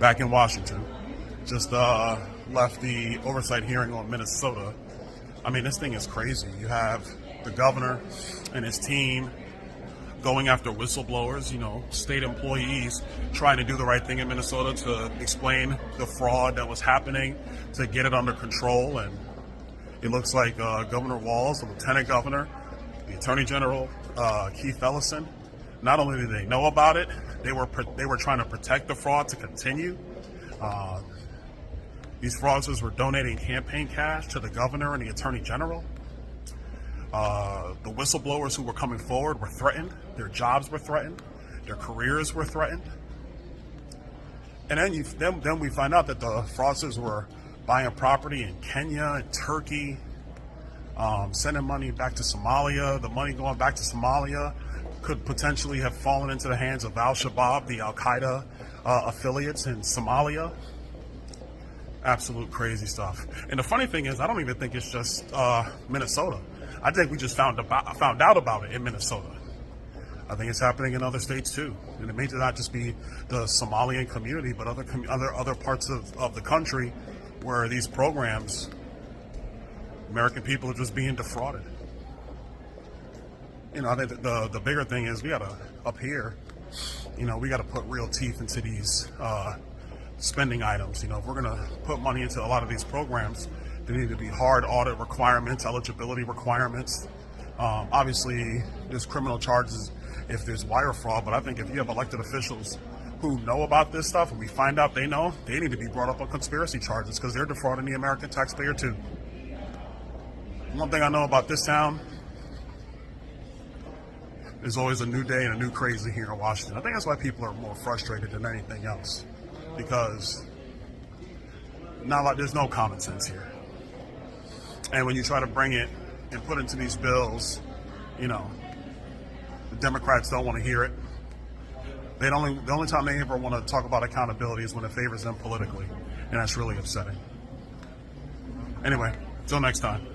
back in Washington. Just left the oversight hearing on Minnesota. I mean, this thing is crazy. You have the governor and his team going after whistleblowers, state employees trying to do the right thing in Minnesota to explain the fraud that was happening, to get it under control. And it looks like Governor Walz, the lieutenant governor, the attorney general, Keith Ellison, not only did they know about it, they were trying to protect the fraud to continue. These fraudsters were donating campaign cash to the governor and the attorney general. The whistleblowers who were coming forward were threatened. Their jobs were threatened. Their careers were threatened. And then we find out that the fraudsters were buying property in Kenya and Turkey, sending money back to Somalia. The money going back to Somalia could potentially have fallen into the hands of Al-Shabaab, the Al-Qaeda affiliates in Somalia. Absolute crazy stuff. And the funny thing is, I don't even think it's just Minnesota. I think we just found out about it in Minnesota. I think it's happening in other states too. And it may not just be the Somalian community, but other parts of the country where these programs, American people are just being defrauded. I think the bigger thing is we gotta, up here, we gotta put real teeth into these spending items. If we're gonna put money into a lot of these programs, there need to be hard audit requirements, eligibility requirements. Obviously, there's criminal charges if there's wire fraud, but I think if you have elected officials who know about this stuff and we find out they know, they need to be brought up on conspiracy charges because they're defrauding the American taxpayer too. One thing I know about this town, there's always a new day and a new crazy here in Washington. I think that's why people are more frustrated than anything else, because there's no common sense here. And when you try to bring it and put it into these bills, the Democrats don't want to hear it. The only time they ever want to talk about accountability is when it favors them politically, and that's really upsetting. Anyway, until next time.